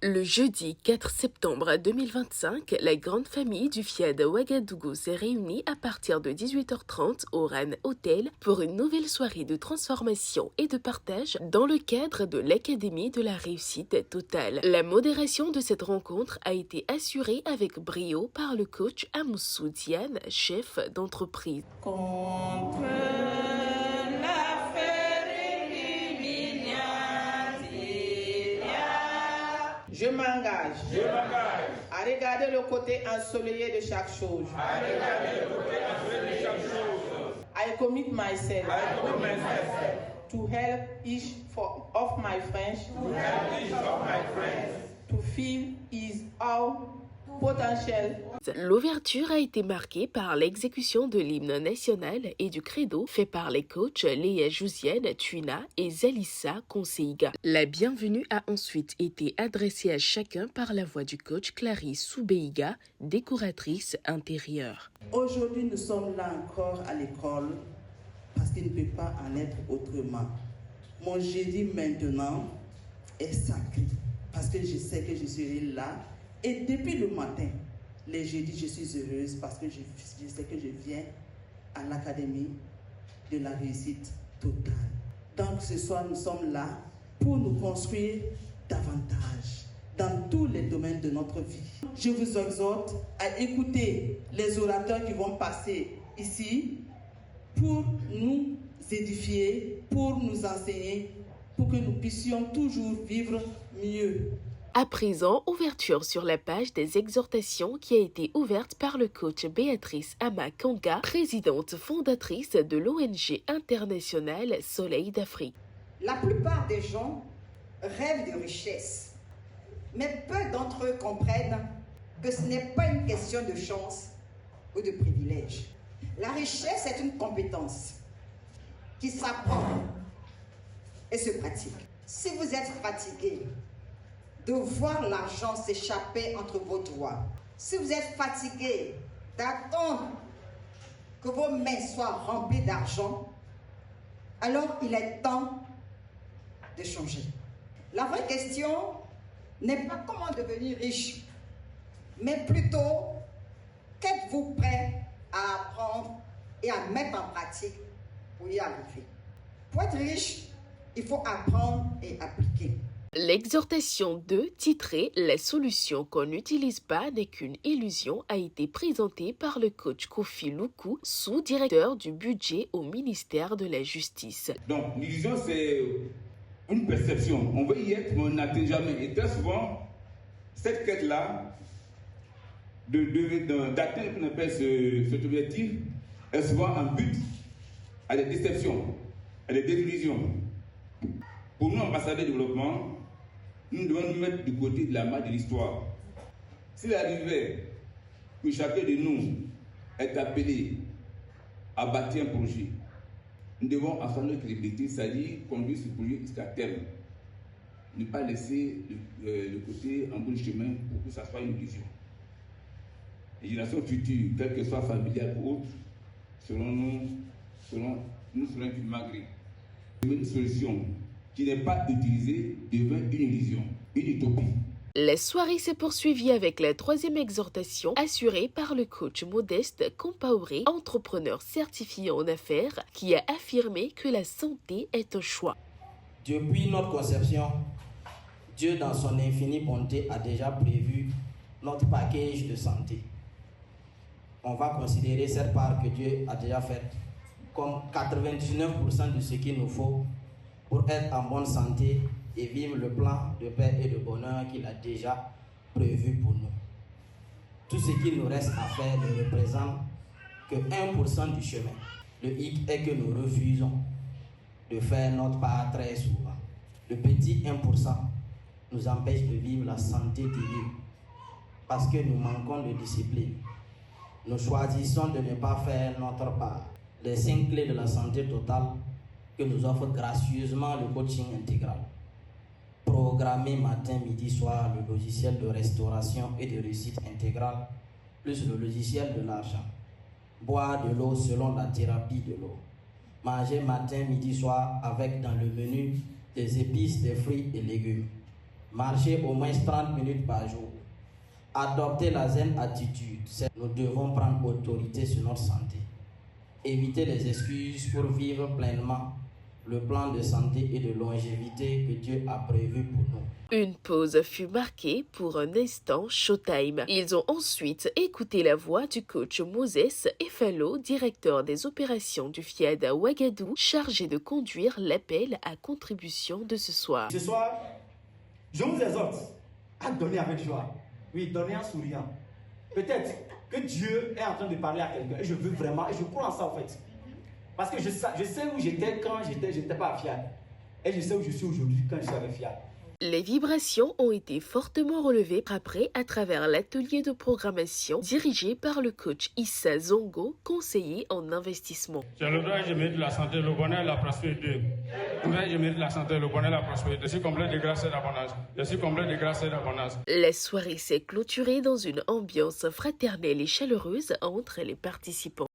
Le jeudi 4 septembre 2025, la grande famille du FIAD Ouagadougou s'est réunie à partir de 18h30 au RAN Hotel pour une nouvelle soirée de transformation et de partage dans le cadre de l'Académie de la réussite totale. La modération de cette rencontre a été assurée avec brio par le coach Amoussou Diane, chef d'entreprise. Je m'engage à regarder le côté ensoleillé de chaque chose. I commit myself to help each of my friends to feel his own potential. L'ouverture a été marquée par l'exécution de l'hymne national et du credo fait par les coachs Léa Jouzienne Tuina et Zalissa Conseiga. La bienvenue a ensuite été adressée à chacun par la voix du coach Clarisse Soubeiga, décoratrice intérieure. Aujourd'hui, nous sommes là encore à l'école parce qu'il ne peut pas en être autrement. Mon jeudi maintenant est sacré parce que je sais que je serai là. Et depuis le matin, les jeudis, je suis heureuse parce que je sais que je viens à l'Académie de la réussite totale. Donc ce soir, nous sommes là pour nous construire davantage dans tous les domaines de notre vie. Je vous exhorte à écouter les orateurs qui vont passer ici pour nous édifier, pour nous enseigner, pour que nous puissions toujours vivre mieux. À présent, ouverture sur la page des exhortations qui a été ouverte par le coach Béatrice Amakanga, présidente fondatrice de l'ONG internationale Soleil d'Afrique. La plupart des gens rêvent de richesse, mais peu d'entre eux comprennent que ce n'est pas une question de chance ou de privilège. La richesse est une compétence qui s'apprend et se pratique. Si vous êtes fatigué de voir l'argent s'échapper entre vos doigts, si vous êtes fatigué d'attendre que vos mains soient remplies d'argent, alors il est temps de changer. La vraie question n'est pas comment devenir riche, mais plutôt qu'êtes-vous prêt à apprendre et à mettre en pratique pour y arriver. Pour être riche, il faut apprendre et appliquer. L'exhortation 2, titrée « La solution qu'on n'utilise pas n'est qu'une illusion » a été présentée par le coach Kofi Luku, sous-directeur du budget au ministère de la Justice. Donc l'illusion, c'est une perception. On veut y être, mais on n'atteint jamais. Et très souvent, cette quête-là, d'atteindre qu'on appelle cet objectif, est souvent en but à des déceptions, à des désillusions. Pour nous, ambassadeurs de développement, nous devons nous mettre du côté de la main de l'histoire. S'il arrivait que chacun de nous est appelé à bâtir un projet, nous devons à notre crédibilité, c'est-à-dire conduire ce projet jusqu'à terme. Ne pas laisser le côté en bout de chemin pour que ça soit une illusion. Les générations futures, quelles que soient familiales ou autres, nous serons une malgré. Une solution qui n'est pas utilisée devient une illusion, une utopie. La soirée s'est poursuivie avec la troisième exhortation assurée par le coach Modeste Compaoré, entrepreneur certifié en affaires, qui a affirmé que la santé est un choix. Depuis notre conception, Dieu dans son infinie bonté a déjà prévu notre package de santé. On va considérer cette part que Dieu a déjà faite comme 99% de ce qu'il nous faut pour être en bonne santé et vivre le plan de paix et de bonheur qu'il a déjà prévu pour nous. Tout ce qu'il nous reste à faire ne représente que 1% du chemin. Le hic est que nous refusons de faire notre part très souvent. Le petit 1% nous empêche de vivre la santé divine parce que nous manquons de discipline. Nous choisissons de ne pas faire notre part. Les 5 clés de la santé totale que nous offre gracieusement le coaching intégral. Programmer matin, midi, soir le logiciel de restauration et de réussite intégrale, plus le logiciel de l'argent. Boire de l'eau selon la thérapie de l'eau. Manger matin, midi, soir avec dans le menu des épices, des fruits et légumes. marcher au moins 30 minutes par jour, adopter la zen attitude. Nous devons prendre autorité sur notre santé, éviter les excuses pour vivre pleinement le plan de santé et de longévité que Dieu a prévu pour nous. Une pause fut marquée pour un instant showtime. Ils ont ensuite écouté la voix du coach Moses Efalo, directeur des opérations du FIAD à Ouagadougou, chargé de conduire l'appel à contribution de ce soir. Ce soir, je vous exhorte à donner avec joie. Oui, donner en souriant. Peut-être que Dieu est en train de parler à quelqu'un et je veux vraiment, et je crois en ça en fait. Parce que je sais où j'étais quand j'étais pas à FIAD. Et je sais où je suis aujourd'hui quand je suis avec FIAD. Les vibrations ont été fortement relevées après à travers l'atelier de programmation dirigé par le coach Issa Zongo, conseiller en investissement. Je le dois, je mérite la santé, le bonheur, la prospérité. Je mérite la santé, le bonheur, la prospérité. Je suis complet de grâce et d'abondance. Je suis complet de grâce et d'abondance. La soirée s'est clôturée dans une ambiance fraternelle et chaleureuse entre les participants.